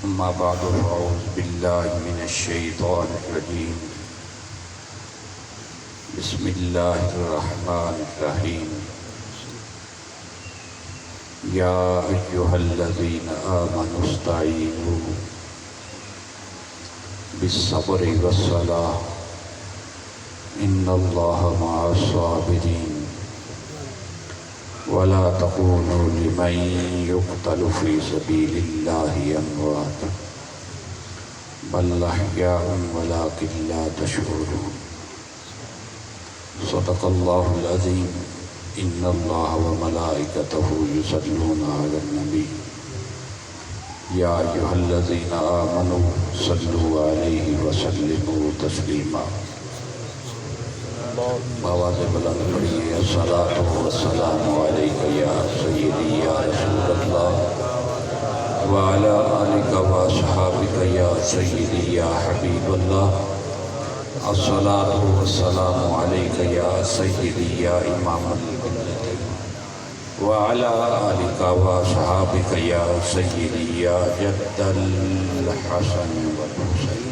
أما بعد فأعوذ بالله من الشيطان الرجيم بسم الله الرحمن الرحيم يا أيها الذين آمنوا استعينوا بالصبر والصلاة إن الله مع الصابرين ولا تقولوا لمن يقتل في سبيل الله أموات بل أحياء ولكن لا تشعرون صدق الله العظيم إن الله وملائكته يصلون على النبي يا أيها الذين آمنوا صلوا عليه وسلموا تسليما بآواز بلند پڑھیے الصلاۃ والسلام علیک یا سیدی یا رسول اللہ وعلی آلک واصحابک یا سیدی یا حبیب اللہ الصلاۃ والسلام علیک یا سیدی یا امام الملت وعلی آلک واصحابک یا سیدی یا جد الحسن والحسین۔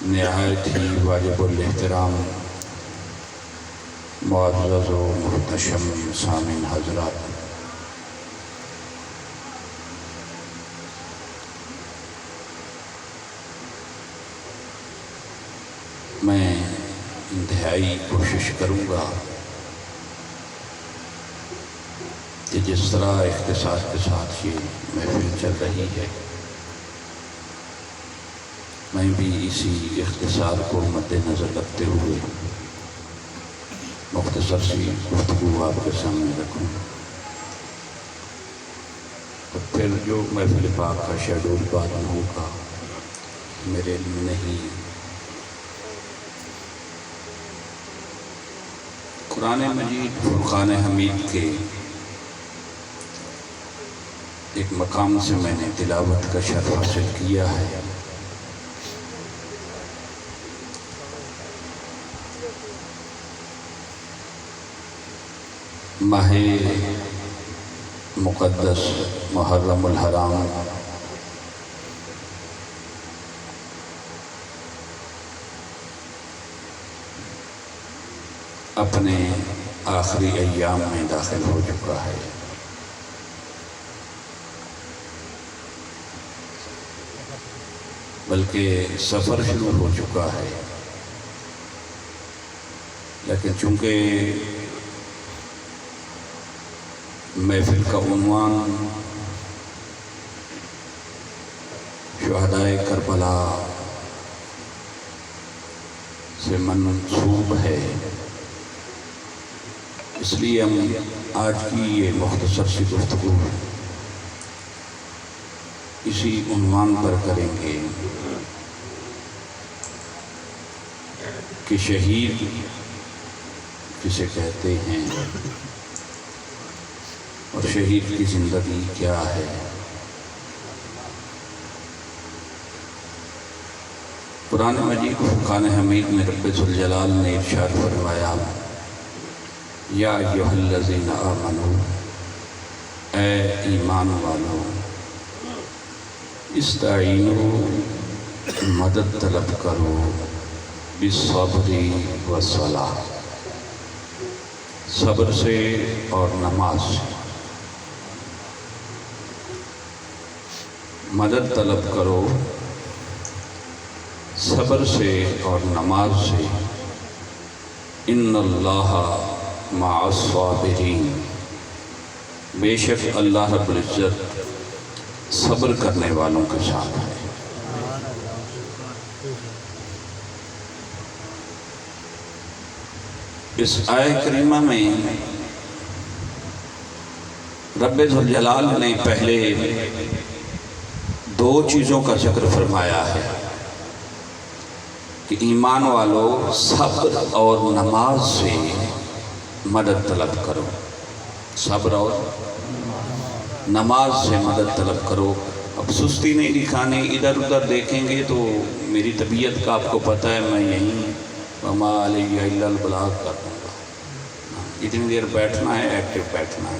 نہایت ہی واجب الاحترام معزز و محتشم سامعین حضرات، میں انتہائی کوشش کروں گا کہ جس طرح اختصار کے ساتھ یہ محفل چل رہی ہے میں بھی اسی اختصار کو مد نظر رکھتے ہوئے مختصر سی گفتگو آپ کے سامنے رکھوں، اور پھر جو محفل پاک کا شیڈول بعد میں ہوگا میرے علم نہیں۔ قرآن مجید فرقان حمید کے ایک مقام سے میں نے تلاوت کا شرف حاصل کیا ہے۔ ماہ مقدس محرم الحرام اپنے آخری ایام میں داخل ہو چکا ہے۔ بلکہ سفر شروع ہو چکا ہے، لیکن چونکہ محفل کا عنوان شہدائے کربلا سے منسوب ہے، اس لیے ہم آج کی یہ مختصر سی گفتگو اسی عنوان پر کریں گے کہ شہید کسے کہتے ہیں اور شہید کی زندگی کیا ہے۔ قرآن مجید فرقان حمید میں رب ذوالجلال نے ارشاد فرمایا یا ایھا الذین آمنوا، اے ایمان والو، استعینوا، مدد طلب کرو، بالصبر والصلاۃ، صبر سے اور نماز سے مدد طلب کرو، صبر سے اور نماز سے، ان اللہ مع الصابرین، بے شک اللہ رب العزت صبر کرنے والوں کے ساتھ ہے۔ اس آیت کریمہ میں رب ذوالجلال نے پہلے دو چیزوں کا ذکر فرمایا ہے کہ ایمان والو صبر اور نماز سے مدد طلب کرو، صبر اور نماز سے مدد طلب کرو۔ اب سستی نہیں دکھانی، ادھر ادھر دیکھیں گے تو میری طبیعت کا آپ کو پتہ ہے، میں یہیں وما علیہ الا البلاغ کر دوں گا، اتنی دیر بیٹھنا ہے، ایکٹیو بیٹھنا ہے۔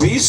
20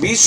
20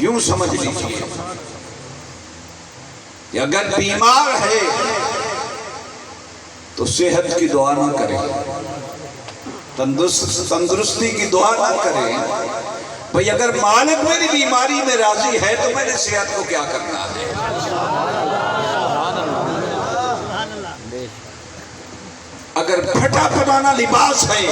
یوں سمجھ لیجئے کہ اگر بیمار ہے تو صحت کی دعا نہ کرے، تندرستی کی دعا نہ کرے. بھئی اگر مالک میری بیماری میں راضی ہے تو میں نے صحت کو کیا کرنا ہے؟ اگر پھٹا پرانا لباس ہے،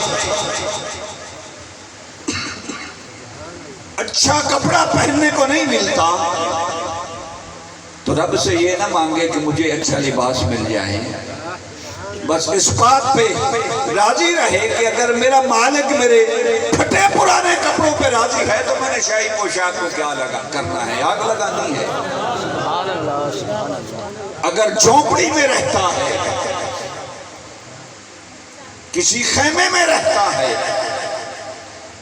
اچھا کپڑا پہننے کو نہیں ملتا، تو رب سے یہ نہ مانگے کہ مجھے اچھا لباس مل جائے. بس اس بات پہ راضی رہے کہ اگر میرا مالک میرے پھٹے پرانے کپڑوں پہ راضی ہے تو میں نے شاہی پوشاک کو کیا کرنا ہے؟ آگ لگانی ہے. اگر جھونپڑی میں رہتا ہے، کسی خیمے میں رہتا ہے،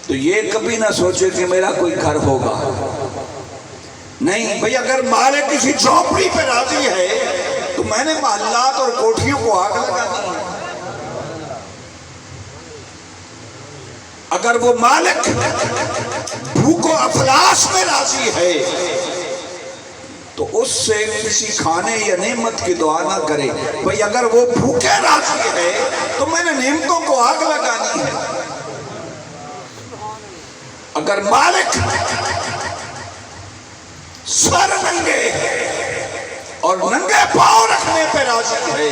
تو یہ کبھی نہ سوچے کہ میرا کوئی گھر ہوگا. نہیں بھئی، اگر مالک کسی جھونپڑی پہ راضی ہے تو میں نے محلات اور کوٹھیوں کو آگ لگانی ہے. اگر وہ مالک بھوک و افلاس میں راضی ہے تو اس سے کسی کھانے یا نعمت کی دعا نہ کرے. بھئی اگر وہ بھوکے راضی ہے تو میں نے نعمتوں کو آگ لگانی ہے. اگر مالک سر ننگے اور ننگے پاؤں رکھنے پہ راضی ہے،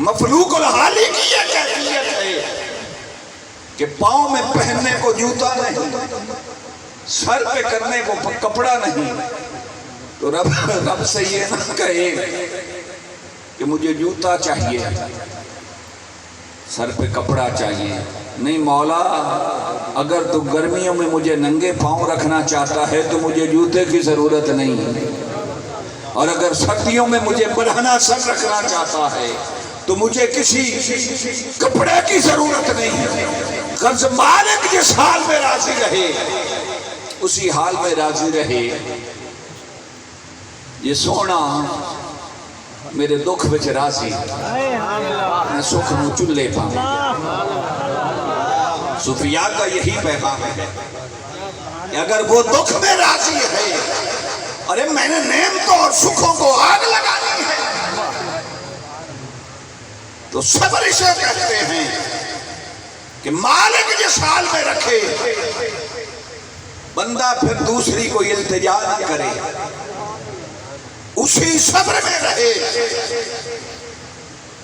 مفلوق الحالی کی یہ کیفیت ہے کہ پاؤں میں پہننے کو جوتا نہیں، سر پہ کرنے کو کپڑا نہیں، تو رب سے یہ نہ کہے کہ مجھے جوتا چاہیے، سر پہ کپڑا چاہیے. نہیں مولا، اگر تو گرمیوں میں مجھے ننگے پاؤں رکھنا چاہتا ہے تو مجھے جوتے کی ضرورت نہیں، اور اگر سردیوں میں مجھے بڑھانا سر رکھنا چاہتا ہے تو مجھے کسی کپڑے کی ضرورت نہیں. غرض مالک جس حال میں راضی رہے اسی حال میں راضی رہے. یہ سونا میرے دکھ وچ راضی، میں سکھ نو چلے پاؤں. صوفیاء کا یہی پیغام ہے کہ اگر وہ دکھ میں راضی ہے، ارے میں نے نعمتوں اور سکھوں کو آگ لگانی ہے، تو صبر اسے کہتے ہیں کہ مالک جس حال میں رکھے بندہ پھر دوسری کو التجا نہ کرے، اسی صبر میں رہے.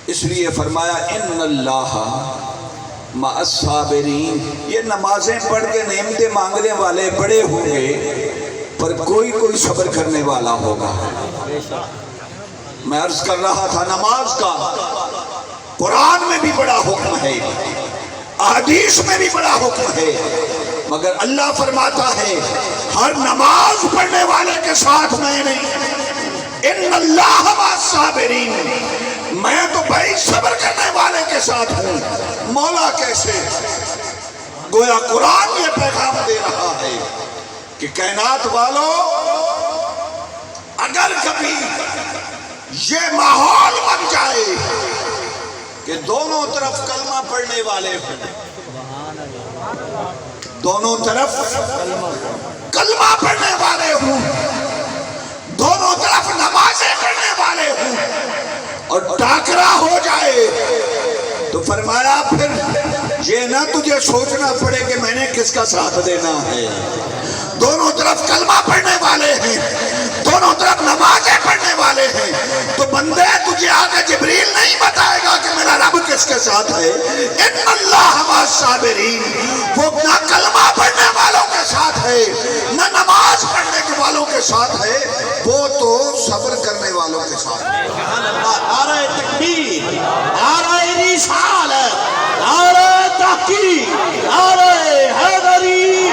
اس لیے فرمایا ان اللہ مع الصابرین. یہ نمازیں پڑھ کے نعمتیں مانگنے والے بڑے ہوں گے پر کوئی صبر کرنے والا ہوگا. میں عرض کر رہا تھا نماز کا قرآن میں بھی بڑا حکم ہے، احادیث میں بھی بڑا حکم ہے، مگر اللہ فرماتا ہے ہر نماز پڑھنے والے کے ساتھ میں نہیں. ان اللہ مع الصابرین، میں تو بھائی صبر کرنے والے کے ساتھ ہوں. مولا کیسے؟ گویا قرآن یہ پیغام دے رہا ہے کہ کائنات والو، اگر کبھی یہ ماحول بن جائے کہ دونوں طرف کلمہ پڑھنے والے ہوں، دونوں طرف کلمہ پڑھنے والے ہوں، دونوں طرف نمازیں پڑھنے والے ہوں، اور ٹاکرا ہو جائے تو فرمایا پھر یہ نہ تجھے سوچنا پڑے کہ میں نے کس کا ساتھ دینا ہے. دونوں طرف کلمہ پڑھنے والے ہیں، دونوں طرف نمازیں پڑھنے والے ہیں، تو بندے تجھے آگے جبریل نہیں بتائے گا کہ میرا رب کس کے ساتھ ہے. ان اللہ مع الصابرین، وہ نہ کلمہ پڑھنے والوں کے ساتھ ہے نہ نماز پڑھنے والوں کے ساتھ ہے، وہ تو صبر کرنے والوں کے ساتھ ہے. نعرہ تکبیر، نعرہ رسالت، نعرہ تحقیق، نعرہ حیدری،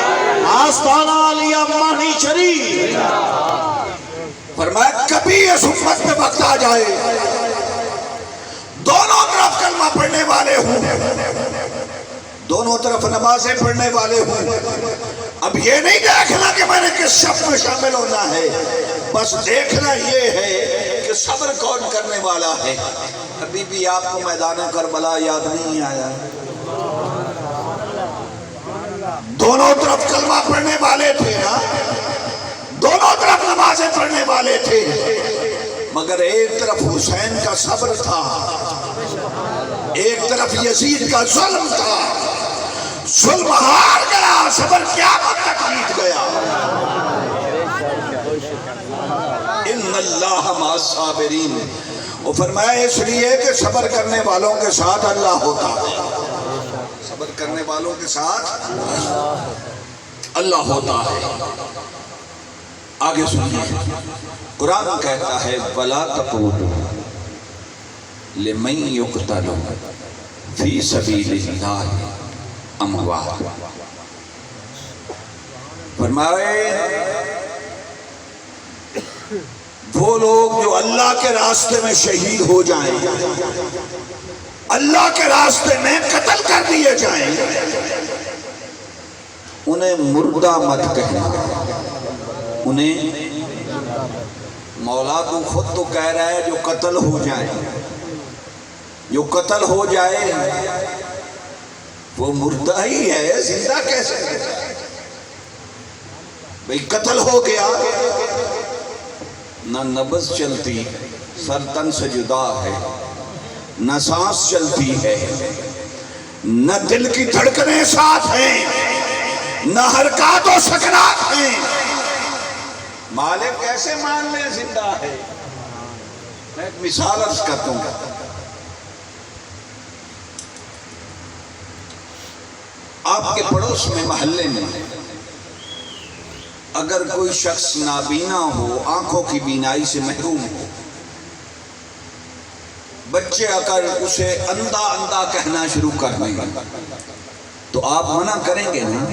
آستانہ علی امانی شریف. فرمایا کبھی اس امت میں وقت آ جائے دونوں طرف کلمہ پڑھنے والے ہوں، دونوں طرف نمازیں پڑھنے والے ہوں. اب یہ نہیں دیکھنا کہ میں نے کس صف میں شامل ہونا ہے، بس دیکھنا یہ ہے کہ صبر کون کرنے والا ہے. ابھی بھی آپ کو میدان کربلا یاد نہیں آیا؟ دونوں کلمہ پڑھنے والے تھے نا، دونوں طرف نمازیں پڑھنے والے تھے، مگر ایک طرف حسین کا صبر تھا، ایک طرف یزید کا ظلم تھا۔ ظلم ہار گیا، صبر قیامت تک جیت گیا۔ ان اللہ مع الصابرین، وہ فرمایا اس لیے کہ صبر کرنے والوں کے ساتھ اللہ ہوتا ہے، صبر کرنے والوں کے ساتھ اللہ ہوتا ہے۔ آگے سنیے، قرآن کہتا ہے وَلَا تَقُولُوا لِمَن يُقْتَلُ فِي سَبِيلِ اللَّهِ اموات، فرمائے وہ لوگ جو اللہ کے راستے میں شہید ہو جائیں، اللہ کے راستے میں قتل کر دیے جائیں، انہیں مردہ مت کہنا۔ انہیں مولا تو خود تو کہہ رہا ہے جو قتل ہو جائے، جو قتل ہو جائے وہ مردہ ہی ہے، زندہ کیسے؟ بھئی قتل ہو گیا، نہ نبض چلتی، سر تن سے جدا ہے، نہ سانس چلتی ہے، نہ دل کی دھڑکنیں ساتھ ہیں، نہ حرکات و سکنات ہیں، مالک کیسے مان لیں زندہ ہے؟ میں ایک مثال عرض کرتا ہوں۔ آپ کے پڑوس میں محلے میں اگر کوئی شخص نابینا ہو، آنکھوں کی بینائی سے محروم ہو، بچے اگر اسے اندھا اندھا کہنا شروع کر دیں تو آپ منع کریں گے نا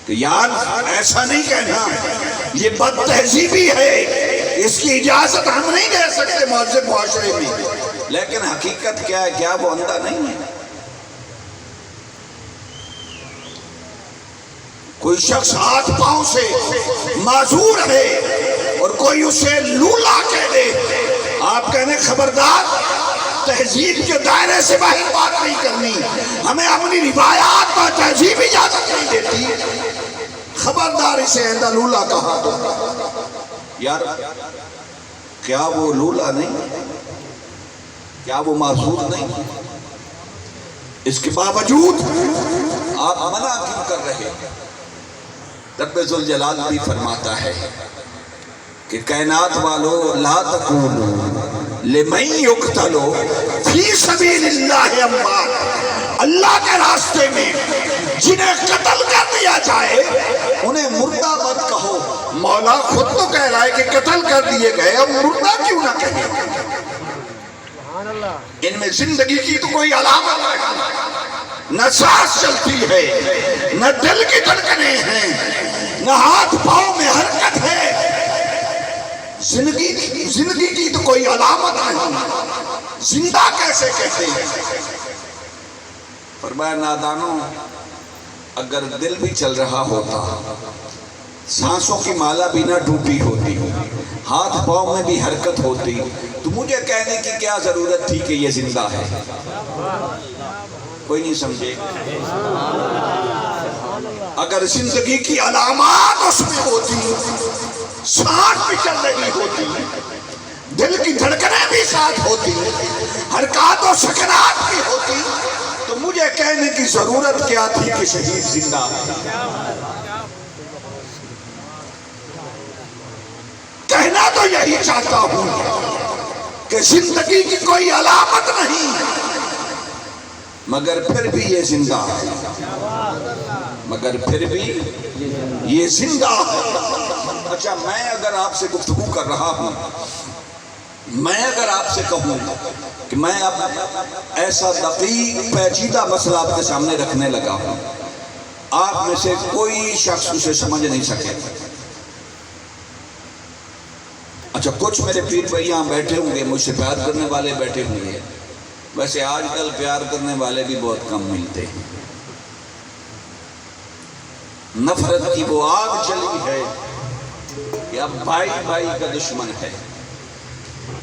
کہ یار ایسا نہیں کہنا، یہ بد تہذیبی ہے، اس کی اجازت ہم نہیں دے سکتے مہذب معاشرے میں۔ لیکن حقیقت کیا ہے؟ کیا وہ اندھا نہیں ہے؟ کوئی شخص ہاتھ پاؤں سے معذور ہے اور کوئی اسے لولا کہہ دے، آپ کہنے خبردار، تہذیب کے دائرے سے باہر بات نہیں کرنی، ہمیں اپنی روایات اور تہذیب اجازت نہیں دیتی، خبردار اسے آئندہ لولا کہا تو۔ یار کیا وہ لولا نہیں؟ کیا وہ معذور نہیں؟ اس کے باوجود آپ منع کیوں کر رہے؟ رب ذوالجلال بھی فرماتا ہے کہ کائنات والو لا تقولوا لمن یقتل فی سبیل اللہ اموات، اللہ کے راستے میں جنہیں قتل کر دیا جائے انہیں مردہ مت کہو۔ مولا خود تو کہہ رہا ہے کہ قتل کر دیے گئے، اب مردہ کیوں نہ کہیں؟ ان میں زندگی کی تو کوئی علامت نہیں، نہ سانس چلتی ہے، نہ دل کی دھڑکنیں ہیں، نہ ہاتھ پاؤں میں حرکت ہے، زندگی کی تو کوئی علامت نہیں، زندہ کیسے کہتے ہیں؟ فرمایا نادانوں، اگر دل بھی چل رہا ہوتا، سانسوں کی مالا بھی نہ ٹوٹی ہوتی، ہاتھ پاؤں میں بھی حرکت ہوتی، تو مجھے کہنے کی کیا ضرورت تھی کہ یہ زندہ ہے؟ کوئی نہیں سمجھے؟ اگر زندگی کی علامات اس میں ہوتی، سانس بھی چل رہی ہوتی، دل کی دھڑکنیں بھی ساتھ ہوتی، حرکات و سکنات بھی ہوتی، تو مجھے کہنے کی ضرورت کیا تھی کہ شہید زندہ ہے؟ کہنا تو یہی چاہتا ہوں کہ زندگی کی کوئی علامت نہیں، مگر پھر بھی یہ زندہ ہے، مگر پھر بھی یہ زندہ ہے۔ اچھا، میں اگر آپ سے گفتگو کر رہا ہوں، میں اگر آپ سے کہوں کہ میں اب ایسا دقیق پیچیدہ مسئلہ آپ کے سامنے رکھنے لگا ہوں، آپ میں سے کوئی شخص اسے سمجھ نہیں سکے۔ اچھا، کچھ میرے پیر بھائی یہاں بیٹھے ہوں گے، مجھ سے پیار کرنے والے بیٹھے ہوں گے، ویسے آج کل پیار کرنے والے بھی بہت کم ملتے ہیں، نفرت کی وہ آگ چلی ہے کہ اب بھائی بھائی کا دشمن ہے،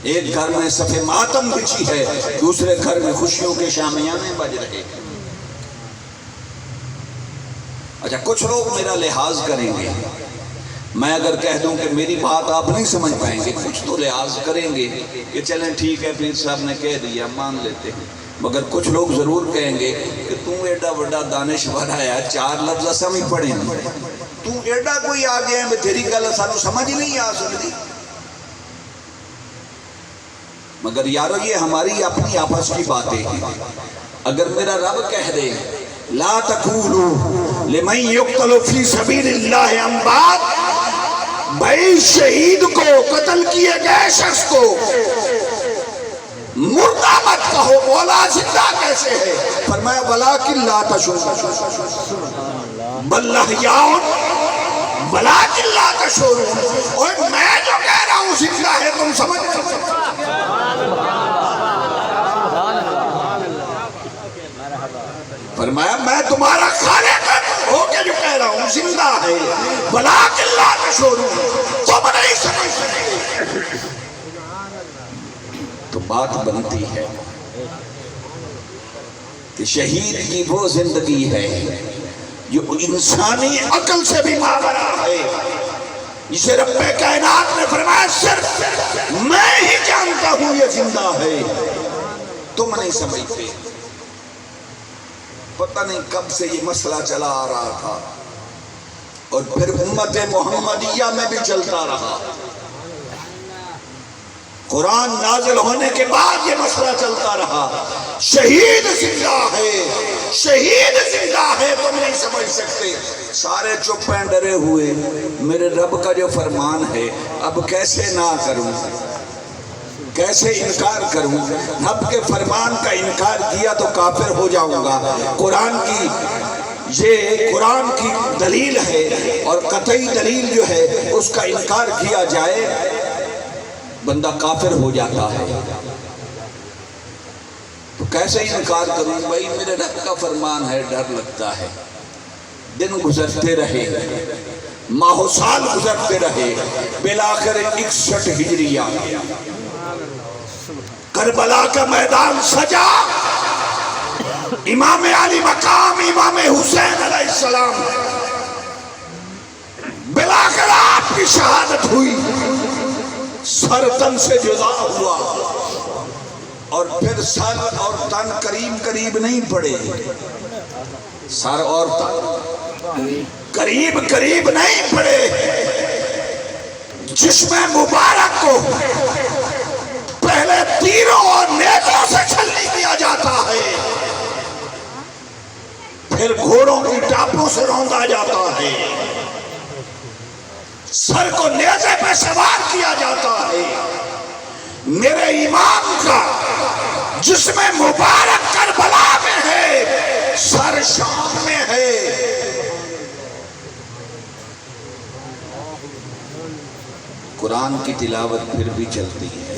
ایک گھر میں صف ماتم بچھی ہے، دوسرے گھر میں خوشیوں کے شامیانے بج رہے ہیں۔ اچھا کچھ لوگ میرا لحاظ کریں گے، میں اگر کہہ دوں کہ میری بات آپ نہیں سمجھ پائیں گے، کچھ تو لحاظ کریں گے کہ چلیں ٹھیک ہے پیر صاحب نے کہہ دیا مان لیتے ہیں، مگر کچھ لوگ ضرور کہیں گے کہ تم ایڈا بڑا دانشور آیا 4 لفظ سمجھ پڑے تم ایڈا کوئی آ گیا ہے تیری گل سانو سمجھ نہیں آ سکتی۔ مگر یارو یہ ہماری اپنی آپس کی باتیں ہیں۔ اگر میرا رب کہہ دے لا تقولوا لمن يقتل في سبيل الله اموات، بھائی شہید کو قتل کیے گئے شخص کو مردہ مت کہو، مولا زندہ کیسے ہے؟ فرمایا ولکن لا تشعرون بل احیاء ولکن لا تشعرون، اور میں جو کہہ رہا ہوں زندہ ہے تم سمجھ نہیں سکتے۔ فرمایا میں تمہارا خالق ہو کے جو کہہ رہا ہوں زندہ ہے، ولکن لا تشعرون، تم نہیں سمجھ سکتے۔ تو بات بنتی ہے کہ شہید کی وہ زندگی ہے جو انسانی عقل سے بھی ماورا ہے، جسے رب کائنات نے فرمایا صرف میں ہی جانتا ہوں یہ زندہ ہے، تم نہیں سمجھتے۔ پتہ نہیں کب سے یہ مسئلہ چلا آ رہا تھا اور پھر امت محمدیہ میں بھی چلتا رہا۔ قرآن نازل ہونے کے بعد یہ مسئلہ چلتا رہا، شہید زندہ ہے، شہید زندہ ہے، تم نہیں سمجھ سکتے۔ سارے چپ ہیں ڈرے ہوئے، میرے رب کا جو فرمان ہے اب کیسے نہ کروں، کیسے انکار کروں؟ رب کے فرمان کا انکار کیا تو کافر ہو جاؤں گا۔ قرآن کی دلیل ہے اور قطعی دلیل جو ہے اس کا انکار کیا جائے بندہ کافر ہو جاتا ہے۔ تو کیسے انکار کروں؟ بھائی میرے رب کا فرمان ہے، ڈر لگتا ہے۔ دن گزرتے رہے، ماہ و سال گزرتے رہے، بالآخر 61 ہجری آ گیا، کربلا کا میدان سجا، امام علی مقام امام حسین علیہ السلام، بالآخر آپ کی شہادت ہوئی، سر تن سے جدا ہوا، اور پھر سر اور تن قریب نہیں پڑے، سر اور تن قریب نہیں پڑے، جسم مبارک کو پہلے تیروں اور نیزوں سے چھلنی کیا جاتا ہے، پھر گھوڑوں کی ٹاپوں سے روندا جاتا ہے، سر کو نیزے پہ سوار کیا جاتا ہے۔ میرے امام کا جسم مبارک کربلا میں ہے، سر شام میں ہے۔ قرآن کی تلاوت پھر بھی چلتی ہے۔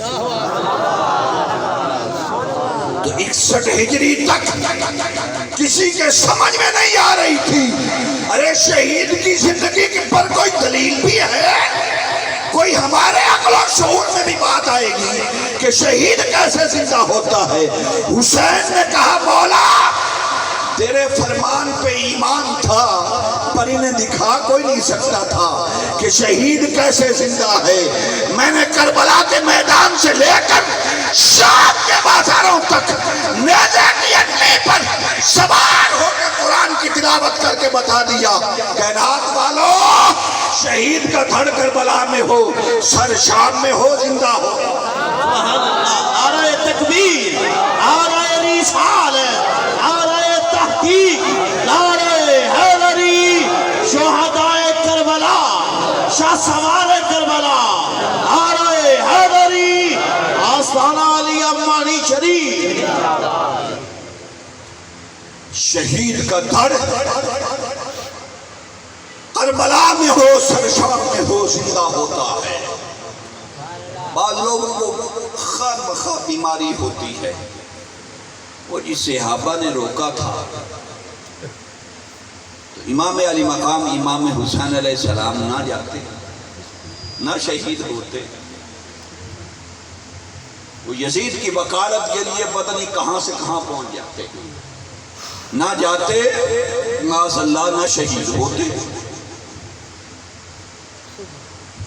تو 61 ہجری تک کسی کے سمجھ میں نہیں آ رہی تھی، ارے شہید کی زندگی پر کوئی دلیل بھی ہے؟ کوئی ہمارے عقل و شعور میں بھی بات آئے گی کہ شہید کیسے زندہ ہوتا ہے؟ حسین نے کہا مولا تیرے فرمان پہ ایمان تھا پر انہیں دکھا کوئی نہیں سکتا تھا کہ شہید کیسے زندہ ہے۔ میں نے کربلا کے میدان سے لے کر شام کے بازاروں تک نیزے کی اٹلی پر سوار ہو کے قرآن کی تلاوت کر کے بتا دیا، کائنات والو شہید کا دھڑ کربلا میں ہو، سر شام میں ہو، زندہ ہو۔ نعرہ تکبیر، نعرہ رسالت، نعرہ تحقیق، نعرہ حیدری، شہدائے کربلا، شاہ سوار کربلا، نعرہ حیدری، آستانہ علی امانی شریف۔ شہید کا دھڑ کربلا میں ہو، سر شام میں ہو، زندہ ہوتا ہے۔ بعض لوگوں کو خواہ مخواہ بیماری ہوتی ہے، وہ جس صحابہ نے روکا تھا تو امام علی مقام امام حسین علیہ السلام نہ جاتے، نہ شہید ہوتے، وہ یزید کی وکالت کے لیے پتہ نہیں کہاں سے کہاں پہنچ جاتے، نہ جاتے معاذ اللہ نہ شہید ہوتے،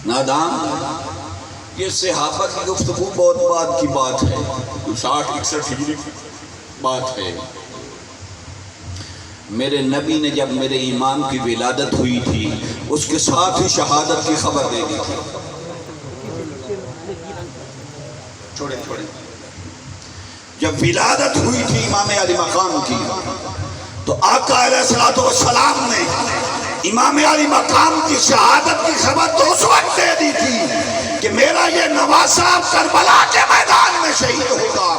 نادان۔ یہ صحابہ کی گفتگو بہت بعد کی بات ہے، 60-61 ہجری کی بات ہے۔ میرے نبی نے جب میرے امام کی ولادت ہوئی تھی اس کے ساتھ ہی شہادت کی خبر دے دی تھی۔ چھوڑیں جب ولادت ہوئی تھی امام علی مقام کی تو آقا علیہ الصلوۃ والسلام نے امام علی مقام کی شہادت کی خبر تو اس وقت دے دی تھی کہ میرا یہ نواسہ کربلا کے میدان میں شہید ہوگا۔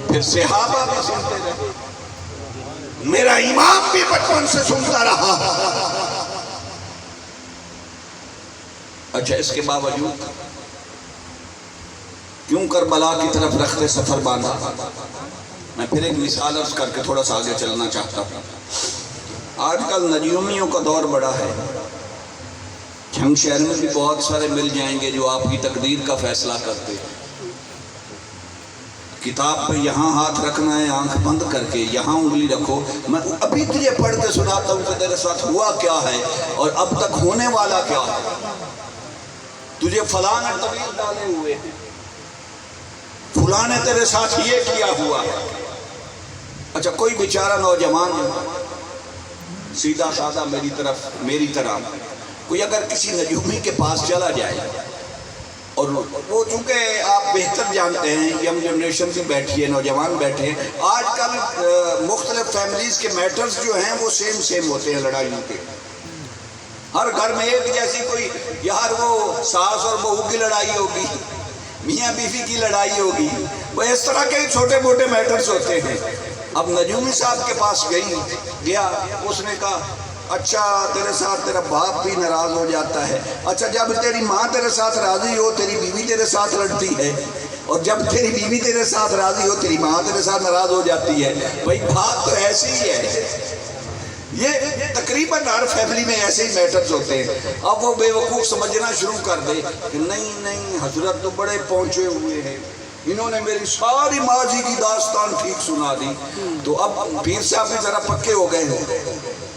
پھر صحابہ بھی سنتے رہے، میرا امام بھی بچپن سے سنتا رہا۔ اچھا، اس کے باوجود کیوں کربلا کی طرف رخت سفر باندھا؟ میں پھر ایک مثال عرض کر کے تھوڑا سا آگے چلنا چاہتا ہوں۔ آج کل نجومیوں کا دور بڑا ہے، جھنگ شہر میں بھی بہت سارے مل جائیں گے جو آپ کی تقدیر کا فیصلہ کرتے۔ کتاب پہ یہاں ہاتھ رکھنا ہے، آنکھ بند کر کے یہاں انگلی رکھو، میں ابھی تجھے پڑھ کے سناتا ہوں کہ تیرے ساتھ ہوا کیا ہے اور اب تک ہونے والا کیا ہے۔ تجھے فلاں نے طویل ڈالے ہوئے ہیں، فلاں نے تیرے ساتھ یہ کیا ہوا ہے۔ اچھا، کوئی بیچارہ نوجوان سیدھا سادہ میری طرح کوئی اگر کسی نجومی کے پاس چلا جائے، اور وہ چونکہ آپ بہتر جانتے ہیں، یم جنریشن بھی بیٹھی ہے، نوجوان بیٹھے ہیں، آج کل مختلف فیملیز کے میٹرز جو ہیں وہ سیم ہوتے ہیں لڑائیوں کے۔ ہر گھر میں ایک جیسی کوئی یار وہ ساس اور بہو کی لڑائی ہوگی، میاں بیوی کی لڑائی ہوگی، وہ اس طرح کے چھوٹے موٹے میٹرز ہوتے ہیں۔ اب نجومی صاحب کے پاس گیا، اس نے کہا اچھا تیرے ساتھ تیرا باپ بھی ناراض ہو جاتا ہے، اچھا جب تیری ماں تیرے ساتھ راضی ہو تیری بیوی تیرے ساتھ لڑتی ہے، اور جب تیری بیوی تیرے ساتھ راضی ہو تیری ماں تیرے ساتھ ناراض ہو جاتی ہے۔ بھائی بات تو ایسی ہی ہے، یہ تقریباً ہر فیملی میں ایسے ہی میٹرز ہوتے ہیں۔ اب وہ بے وقوف سمجھنا شروع کر دے کہ نہیں حضرت تو بڑے پہنچے ہوئے ہیں، انہوں نے میری ساری ماضی کی داستان ٹھیک سنا دی۔ تو اب پیر صاحب بھی ذرا پکے ہو گئے ہیں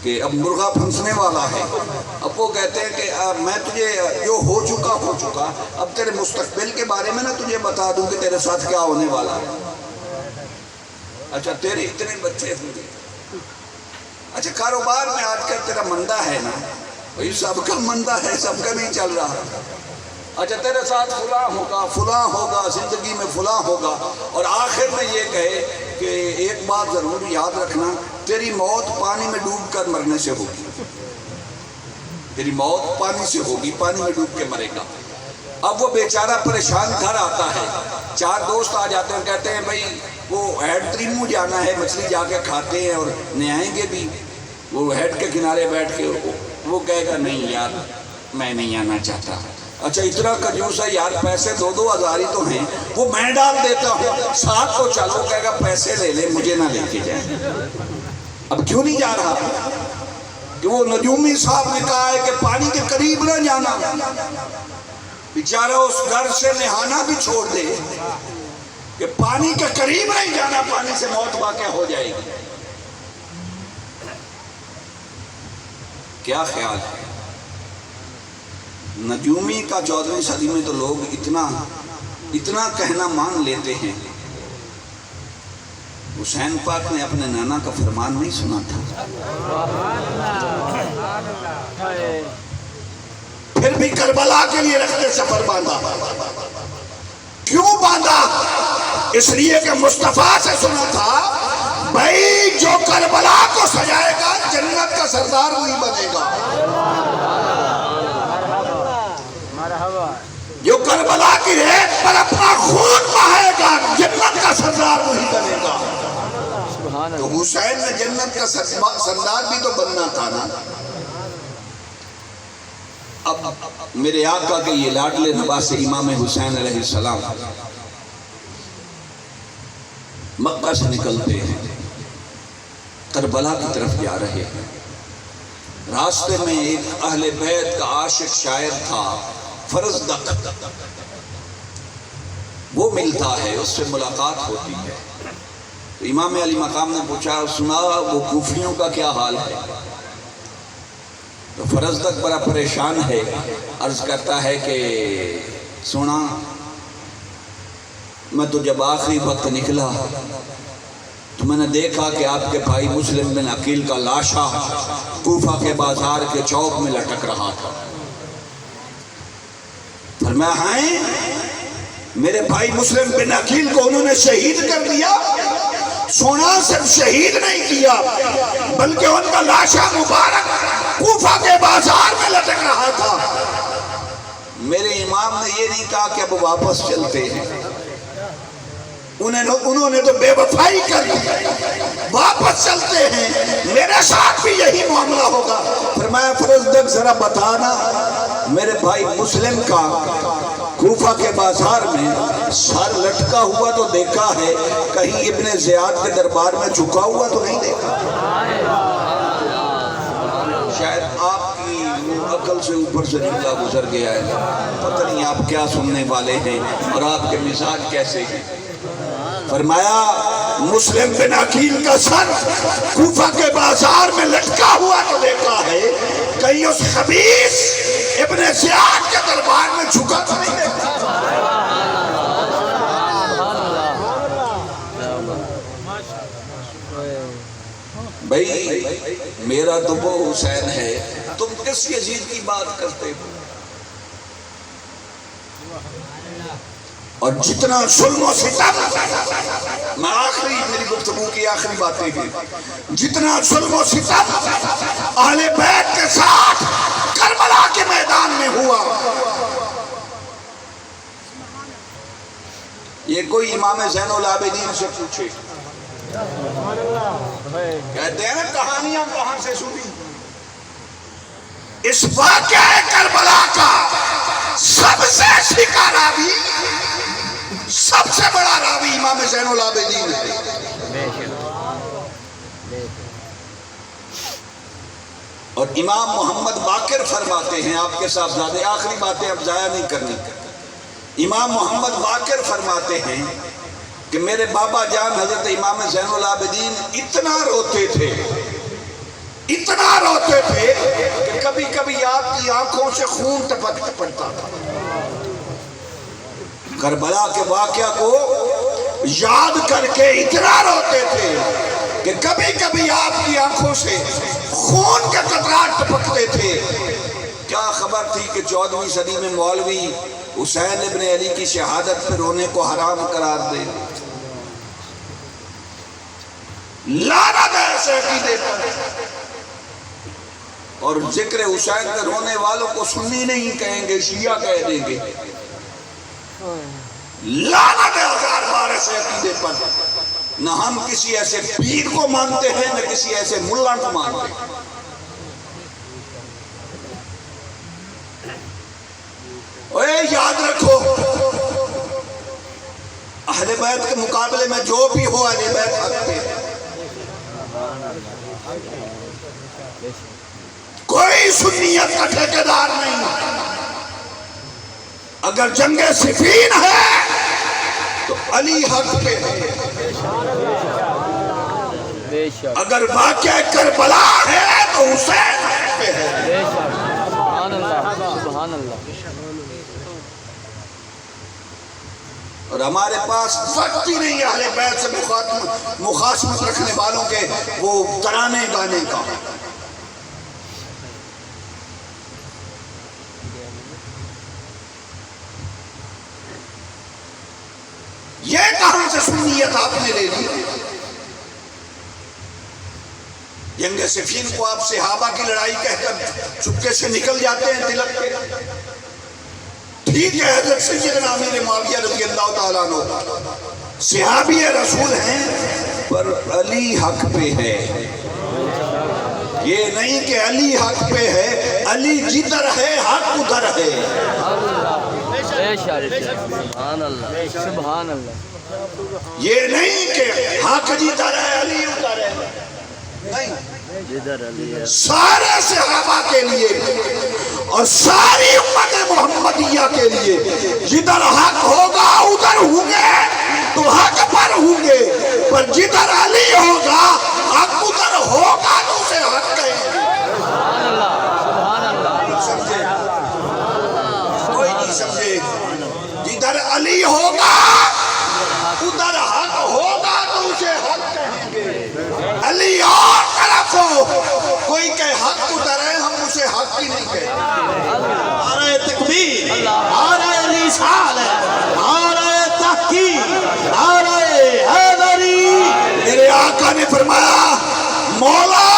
کہ اب مرغا پھنسنے والا ہے۔ اب وہ کہتے ہیں کہ میں تجھے جو ہو چکا، اب تیرے مستقبل کے بارے میں نہ تجھے بتا دوں کہ تیرے ساتھ کیا ہونے والا ہے۔ اچھا تیرے اتنے بچے ہوں گے، اچھا کاروبار میں آج کل تیرا مندہ ہے نا، بھائی سب کا مندہ ہے، سب کا نہیں چل رہا۔ اچھا تیرے ساتھ فلاں ہوگا، زندگی میں فلاں ہوگا، اور آخر میں یہ کہے کہ ایک بات ضرور یاد رکھنا، تیری موت پانی میں ڈوب کر مرنے سے ہوگی، تیری موت پانی سے ہوگی، پانی میں ڈوب کے مرے گا۔ اب وہ بیچارہ پریشان گھر آتا ہے، 4 دوست آ جاتے ہیں، کہتے ہیں بھائی وہ ہیڈ تریمو جانا ہے، مچھلی جا کے کھاتے ہیں اور نہائیں گے بھی۔ وہ ہیڈ کے کنارے بیٹھ کے وہ کہے گا نہیں یار میں نہیں آنا چاہتا۔ اچھا اتنا کنجوس ہے یار، پیسے 2-2 ہزار ہی تو ہیں، وہ میں ڈال دیتا ہوں، ساتھ تو چلو، کہے گا پیسے لے لے مجھے نہ لے کے جائیں۔ اب کیوں نہیں جا رہا؟ کہ وہ نجومی صاحب نے کہا ہے کہ پانی کے قریب نہ جانا، بیچارہ اس گھر سے نہانا بھی چھوڑ دے کہ پانی کے قریب نہیں جانا، پانی سے موت واقع ہو جائے گی۔ کیا خیال ہے؟ نجومی کا 14ویں صدی میں تو لوگ اتنا کہنا مان لیتے ہیں۔ حسین پاک نے اپنے نانا کا فرمان نہیں سنا تھا، پھر بھی کربلا کے لیے رکھتے سفر باندھا۔ کیوں باندھا؟ اس لیے کہ مصطفیٰ سے سنا تھا بھائی جو کربلا کو سجائے گا جنت کا سردار وہی بنے گا، جو کربلا کی ریت پر اپنا خون بہائے گا جنت کا سردار وہی بنے گا۔ تو حسین نے جنت کا سردار بھی تو بننا تھا نا۔ اب میرے آقا کے یہ لاڈلے نواز امام حسین علیہ السلام مکہ سے نکلتے ہیں، کربلا کی طرف جا رہے ہیں۔ راستے میں ایک اہل بیت کا عاشق شاعر تھا فرزدق، وہ ملتا ہے، اس سے ملاقات ہوتی ہے۔ تو امام علی مقام نے پوچھا سنا وہ کوفیوں کا کیا حال ہے؟ تو فرزدق بڑا پریشان ہے، عرض کرتا ہے کہ سنا میں تو جب آخری وقت نکلا تو میں نے دیکھا کہ آپ کے بھائی مسلم بن عقیل کا لاشا کوفہ کے بازار کے چوک میں لٹک رہا تھا۔ فرمایا ہیں میرے بھائی مسلم بن عقیل کو انہوں نے شہید کر دیا؟ سونا صرف شہید نہیں کیا بلکہ ان کا لاشا مبارک کوفہ کے بازار میں لٹک رہا تھا۔ میرے امام نے یہ نہیں کہا کہ اب واپس چلتے ہیں، انہوں نے تو بے وفائی کر لی، واپس چلتے ہیں، میرے ساتھ بھی یہی معاملہ ہوگا۔ فرمایا فرزدق ذرا بتانا میرے بھائی مسلم کا کوفہ کے بازار میں سر لٹکا ہوا تو دیکھا ہے، کہیں ابن زیاد کے دربار میں جھکا ہوا تو نہیں دیکھا؟ شاید آپ کی عقل سے اوپر سے نکلا گزر گیا ہے، پتہ نہیں آپ کیا سننے والے ہیں اور آپ کے مزاج کیسے ہیں۔ فرمایا مسلم بن عقیل کا سر کوفہ کے بازار میں لٹکا ہوا تو دیکھا ہے، کہیں اس خبیث ابن زیاد کے دربار میں جھکا تو نہیں دیکھا؟ بھئی میرا تو وہ حسین ہے، تم کس یزید کی بات کرتے ہو؟ اور جتنا ظلم و ستم، میں آخری میری گفتگو کی آخری باتیں ہیں، جتنا ظلم و ستم اہل بیت کے ساتھ کربلا کے میدان میں ہوا، یہ کوئی امام زین العابدین سے پوچھے، کہتے ہیں نا کہانیاں کہاں سے سنی؟ اس واقعہ کربلا کا سب سے سکا راوی، سب سے بڑا راوی امام زین العابدین ہے۔ اور امام محمد باقر فرماتے ہیں، آپ کے صاحبزادے، آخری باتیں اب ضائع نہیں کرنی، امام محمد باقر فرماتے ہیں کہ میرے بابا جان حضرت امام زین العابدین اتنا روتے تھے کہ کبھی کبھی آپ کی آنکھوں سے خون ٹپک پڑتا تھا۔ کربلا کے واقعہ کو یاد کر کے اتنا روتے تھے کہ کبھی کبھی آپ کی آنکھوں سے خون کے قطرات ٹپکتے تھے۔ کیا خبر تھی کہ 14ویں صدی میں مولوی حسین ابن علی کی شہادت پہ رونے کو حرام قرار دے؟ لعنت ہے ایسے عقیدے پر۔ اور ذکر حسین پہ رونے والوں کو سنی نہیں کہیں گے، شیعہ کہہ دیں گے۔ لعنت ہے ہزار بار ایسے عقیدے پر۔ نہ ہم کسی ایسے پیر کو مانتے ہیں، نہ کسی ایسے ملا کو مانتے ہیں۔ اے یاد رکھو، اہل بیت کے مقابلے میں جو بھی ہو اہل بیت حق پہ، کوئی سنیت کا ٹھیکیدار نہیں۔ اگر جنگ صفین ہے تو علی حق پہ ہے، اگر واقعہ کربلا ہے تو حسین حق پہ ہے۔ اور ہمارے پاس وقت ہی نہیں اہل بیت سے مخاصمت رکھنے والوں کے وہ ترانے گانے کا۔ یہ کہاں سے سنیت آپ نے لے لی؟ جنگ صفین کو آپ صحابہ کی لڑائی کہہ کر چپکے سے نکل جاتے ہیں تلک کے۔ ٹھیک ہے، حضرت سیدنا امیر معاویہ رضی اللہ تعالیٰ عنہ صحابی رسول ہیں، پر علی حق پہ ہے۔ یہ نہیں کہ علی حق پہ ہے، علی جدھر ہے حق ادھر ہے۔ سبحان اللہ۔ یہ نہیں کہ حق جدھر ہے علی ادھر ہے، نہیں، سارے صحابہ کے لیے اور ساری امت محمدیہ کے لیے جدھر حق ہوگا ادھر ہوں گے، تو حق پر ہوں گے، پر جدھر علی ہوگا حق ادھر ہوگا تو اسے حق کہیں گے۔ سمجھے؟ کوئی نہیں سمجھے؟ جدھر علی ہوگا ادھر حق ہوگا تو اسے حق کہیں گے۔ علی اور طرف ہو، کوئی کہ حق ادھر ہے، ہم اسے حق ہی نہیں کہتے۔ نعرہ تکبیر، نعرہ رسالت، نعرہ تحقیق، نعرہ حیدری۔ میرے آقا نے فرمایا مولا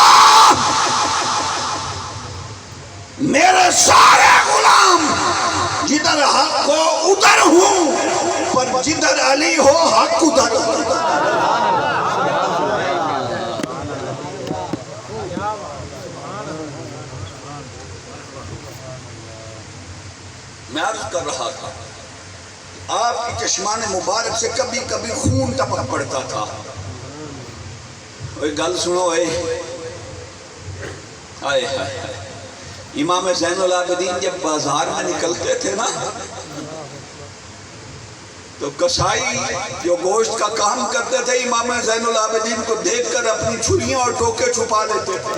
میرے سارے غلام جدھر حق ہو ادھر ہوں، پر جدھر علی ہو حق ادھر ہو۔ میں عرض کر رہا تھا آپ کی چشمان مبارک سے کبھی کبھی خون ٹپک پڑتا تھا۔ گل سنو آئے امام زین العابدین جب بازار میں نکلتے تھے نا تو کسائی جو گوشت کا کام کرتے تھے امام زین العابدین کو دیکھ کر اپنی چھریاں اور ٹوکے چھپا لیتے تھے۔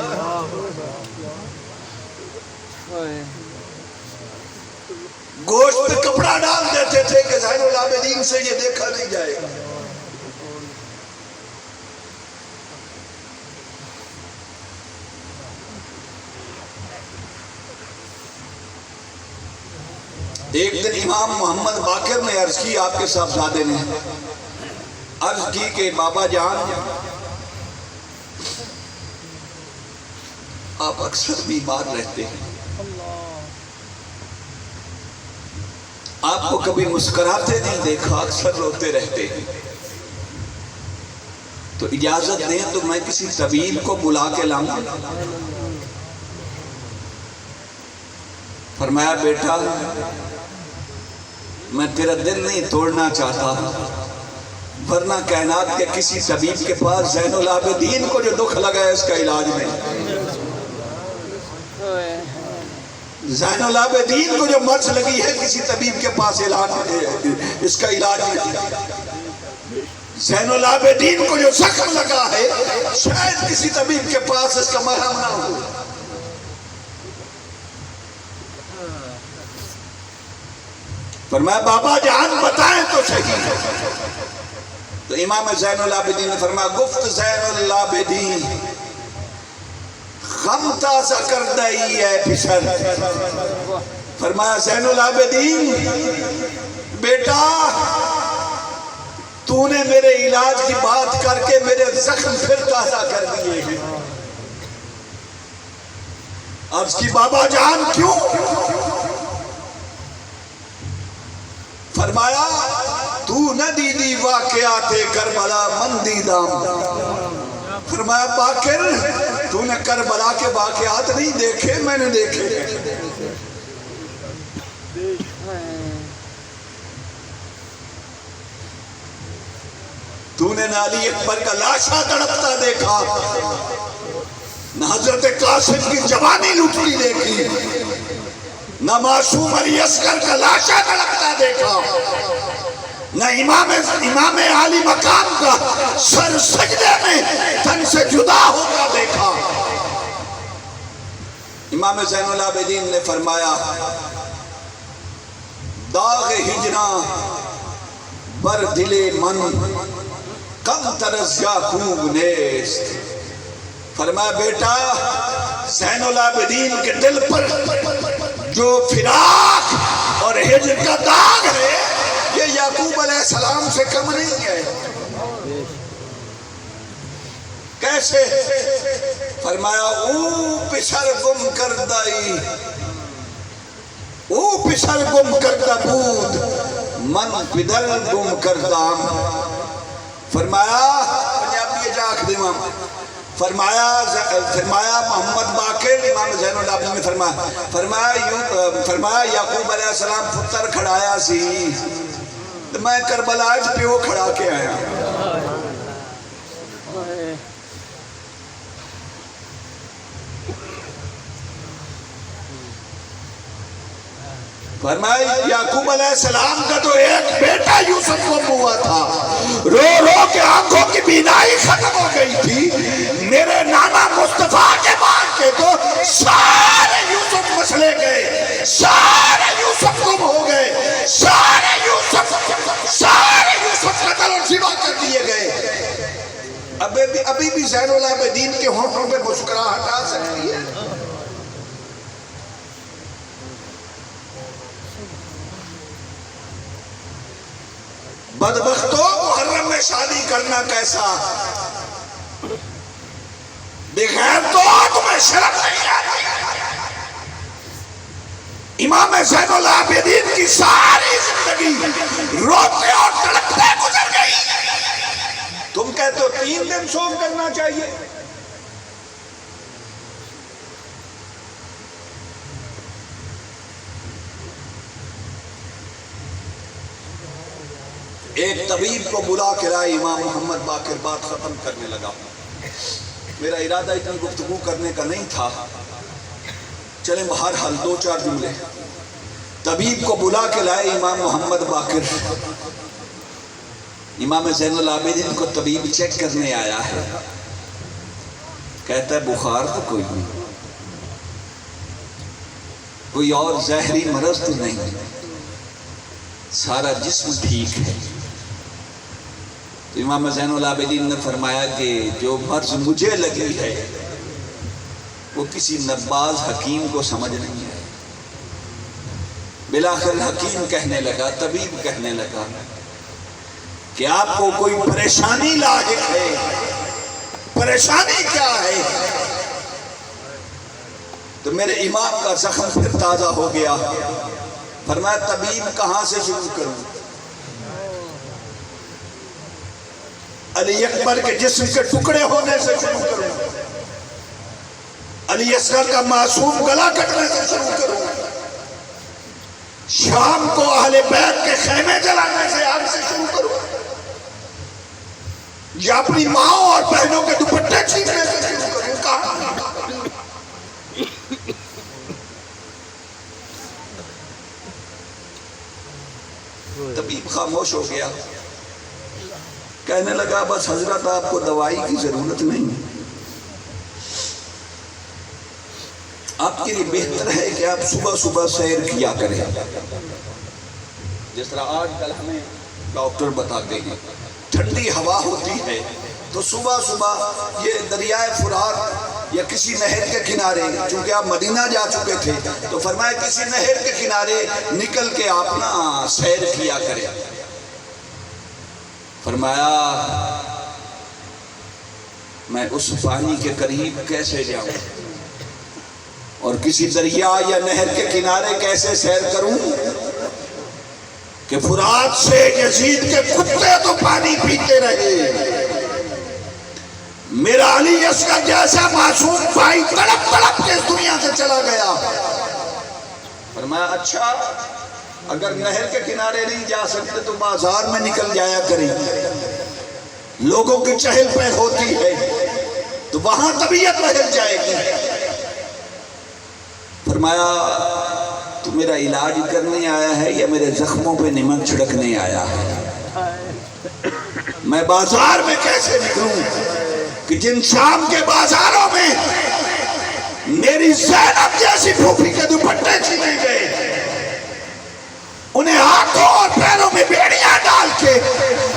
گوشت پہ کپڑا ڈال دیتے تھے کہ زین العابدین سے یہ دیکھا نہیں جائے گا۔ ایک دن امام محمد باقر نے عرض کی، آپ کے صاحبزادے نے عرض کی کہ بابا جان آپ اکثر بیمار رہتے ہیں، آپ کو کبھی مسکراتے نہیں دیکھا، اکثر روتے رہتے ہیں، تو اجازت دیں تو میں کسی طبیب کو بلا کے لاؤں۔ فرمایا بیٹا میں تیرا دل نہیں توڑنا چاہتا، ورنہ کائنات کے کسی طبیب کے پاس زین العابدین کو جو دکھ لگا ہے اس کا علاج نہیں، زین العابدین کو جو مرض لگی ہے کسی طبیب کے پاس علاج اس کا علاج نہیں، زین العابدین کو جو زخم لگا ہے شاید کسی طبیب کے پاس اس کا مرہم نہ ہو۔ فرمایا بابا جان بتائیں تو صحیح۔ تو امام زین العابدین نے فرمایا گفت زین العابدین غم تازہ کر دئی ہے پسر۔ فرمایا زین العابدین بیٹا تو نے میرے علاج کی بات کر کے میرے زخم پھر تازہ کر دیے ہیں۔ عرض کی بابا جان کیوں؟ فرمایا تو نہ دیدی واقعات کربلا من دیدام۔ فرمایا باقر تو نے کربلا کے واقعات نہیں دیکھے، میں نے دیکھے۔ تو نے نہ علی اکبر کا لاشا تڑپتا دیکھا، نہ حضرت قاسم کی جوانی لٹتی دیکھی، نہ معصوم علی اصغر کا لاشا تڑپتا دیکھا، نہ امام عالی مقام کا سر سجدے میں تن سے جدا ہوتا دیکھا۔ امام زین العابدین نے فرمایا داغ ہجراں بر دل من کم ترس یعقوب نیست۔ فرمایا بیٹا زین العابدین کے دل پر جو فراق اور ہجر کا داغ ہے یہ یعقوب علیہ السلام سے کم نہیں ہے۔ کیسے؟ فرمایا او پسر گم کردائی، او پسر گم کردا بود من پدر گم کردام۔ فرمایا پنجابی جاک دیوام، فرمایا محمد باقر امام زین العابدین نے فرمایا یعقوب علیہ السلام پتر کھڑایا سی میں کربلا پیو کھڑا کے آیا۔ فرمایا یعقوب علیہ السلام کا تو ایک بیٹا یوسف کو ہوا تھا، رو رو کے آنکھوں کی بینائی ختم ہو گئی تھی، میرے نانا مصطفیٰ کے بعد کے تو سارے یوسف مسلے گئے، سارے یوسف گم ہو گئے، سارے یوسف قتل اور ذبح کر دیے گئے۔ ابھی بھی زین العابدین کے ہونٹوں پہ مسکراہٹ آ سکتی ہے۔ بدبختوں محرم میں شادی کرنا کیسا، بغیر تو تمہیں شرم نہیں آتی۔ امام زین العابدین کی ساری زندگی روتے اور تڑپتے گزر گئی، تم کہتے ہو 3 دن صوم کرنا چاہیے۔ ایک طبیب کو بلا کے لائے امام محمد باقر، بات ختم کرنے لگا، میرا ارادہ اتنی گفتگو کرنے کا نہیں تھا، چلیں بہرحال 2-4 جملے۔ طبیب کو بلا کے لائے امام محمد باقر، امام زین العابدین کو طبیب چیک کرنے آیا ہے، کہتا ہے بخار تو کوئی نہیں، کوئی اور زہری مرض تو نہیں، سارا جسم ٹھیک ہے۔ تو امام زین العابدین نے فرمایا کہ جو مرض مجھے لگی ہے وہ کسی نباز حکیم کو سمجھ نہیں ہے۔ بالآخر حکیم کہنے لگا، طبیب کہنے لگا کہ آپ کو کوئی پریشانی لاحق ہے، پریشانی کیا ہے؟ تو میرے امام کا زخم پھر تازہ ہو گیا، فرمایا طبیب کہاں سے شروع کروں؟ علی اکبر کے جسم کے ٹکڑے ہونے سے شروع کروں، علی اصغر کا معصوم گلا کٹنے سے شروع کروں، شام کو اہل بیت کے خیمے جلانے سے آگ سے شروع کروں، یا اپنی ماں اور بہنوں کے دوپٹے چھیننے سے شروع کروں؟ کہاں؟ طبیب خاموش ہو گیا، کہنے لگا بس حضرت آپ کو دوائی کی ضرورت نہیں، آپ کے لیے بہتر ہے کہ آپ صبح صبح سیر کیا کریں، جس طرح آج کل ہمیں ڈاکٹر بتاتے ہیں ٹھنڈی ہوا ہوتی ہے تو صبح صبح یہ دریائے فرات یا کسی نہر کے کنارے، چونکہ آپ مدینہ جا چکے تھے تو فرمایا کسی نہر کے کنارے نکل کے آپ نا سیر کیا کریں۔ فرمایا میں اس پانی کے قریب کیسے جاؤں اور کسی دریا یا نہر کے کنارے کیسے سیر کروں کہ فرات سے یزید کے کتے تو پانی پیتے رہے، میرا علی اصغر جیسا معصوم بھائی تڑپ تڑپ کے اس دنیا سے چلا گیا۔ فرمایا اچھا اگر نہر کے کنارے نہیں جا سکتے تو بازار میں نکل جایا کریں، لوگوں کی چہل پہل ہوتی ہے تو وہاں طبیعت بدل جائے گی۔ فرمایا تو میرا علاج کرنے آیا ہے یا میرے زخموں پہ نمک چھڑکنے آیا ہے؟ میں بازار میں کیسے نکلوں کہ جن شام کے بازاروں میں میری زینب جیسی پھوپھی کے دوپٹے چھینے گئے، انہیں ہاتھوں اور پیروں میں بیڑیاں ڈال کے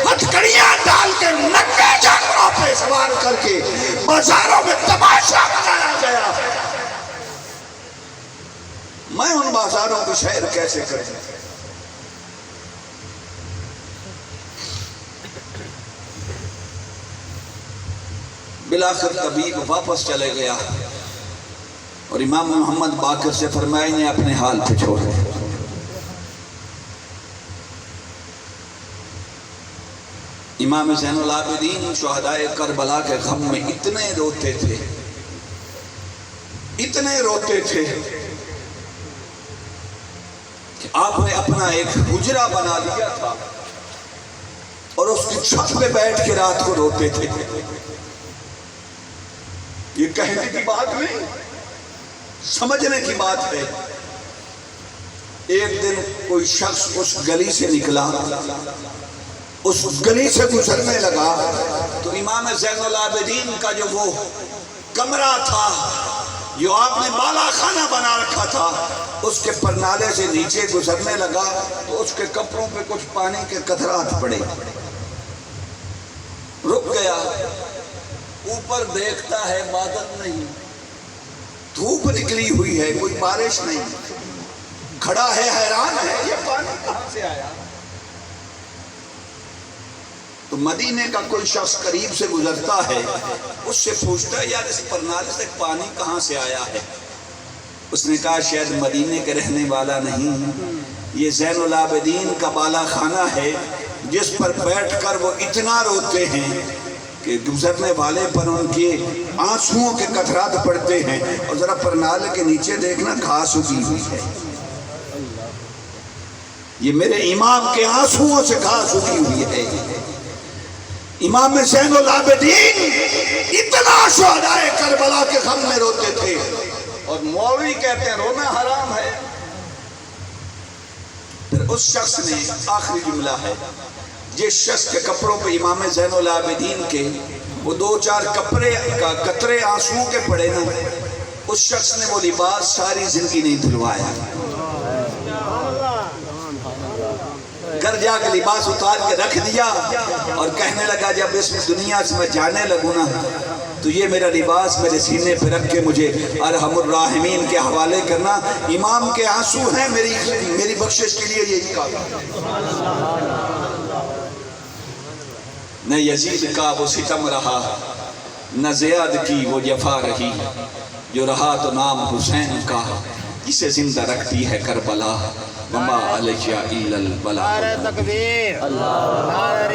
ہتھکڑیاں ڈال کے ننگے جانوروں پہ سوار کر کے بازاروں میں تماشا بنایا گیا، میں ان بازاروں کی سیر کیسے کروں؟ بالآخر طبیب واپس چلے گیا اور امام محمد باقر سے فرمایا انہیں اپنے حال پہ چھوڑ دے۔ امام زین العابدین شہدائے کربلا کے غم میں اتنے روتے تھے، اتنے روتے تھے کہ آپ نے اپنا ایک حجرہ بنا لیا تھا اور اس کی چھت پہ بیٹھ کے رات کو روتے تھے۔ یہ کہنے کی بات نہیں، سمجھنے کی بات ہے۔ ایک دن کوئی شخص اس گلی سے نکلا، اس گلی سے گزرنے لگا تو امام زین العابدین کا جو وہ کمرہ تھا جو آپ نے بالا خانہ بنا رکھا تھا، اس کے پرنالے سے نیچے گزرنے لگا تو اس کے کپڑوں پہ کچھ پانی کے قطرات پڑے، رک گیا، اوپر دیکھتا ہے بادل نہیں، دھوپ نکلی ہوئی ہے، کوئی بارش نہیں، کھڑا ہے حیران ہے یہ پانی کہاں سے آیا؟ تو مدینے کا کوئی شخص قریب سے گزرتا ہے، اس سے پوچھتا ہے یار اس پرنالے سے پانی کہاں سے آیا ہے؟ اس نے کہا شاید مدینے کے رہنے والا نہیں، یہ زین العابدین کا بالا خانہ ہے جس پر بیٹھ کر وہ اتنا روتے ہیں کہ گزرنے والے پر ان کے آنسوؤں کے قطرات پڑتے ہیں، اور ذرا پرنالے کے نیچے دیکھنا گھاس اگی ہوئی ہے، یہ میرے امام کے آنسوؤں سے گھاس اگی ہوئی ہے۔ امام زین العابدین اتنا شہدائے کربلا کے غم میں روتے تھے، اور مولوی کہتے ہیں رونا حرام ہے۔ پھر اس شخص نے آخری جملہ ہے، جس شخص کے کپڑوں پہ امام زین العابدین کے وہ 2-4 قطرے آنسوؤں کے پڑے نا، اس شخص نے وہ لباس ساری زندگی نہیں دھلوایا، گھر جا کے لباس اتار کے رکھ دیا اور کہنے لگا جب اس دنیا سے میں جانے لگوں نا تو یہ میرا لباس میرے سینے پہ رکھ کے مجھے ارحم الراحمین کے حوالے کرنا، امام کے آنسو ہیں میری بخشش کے لیے یہی کافی۔ نہ یزید کا وہ ستم رہا، نہ زیاد کی وہ جفا رہی، جو رہا تو نام حسین کا، جسے زندہ رکھتی ہے کربلا، وما علیہ الا البلاغ۔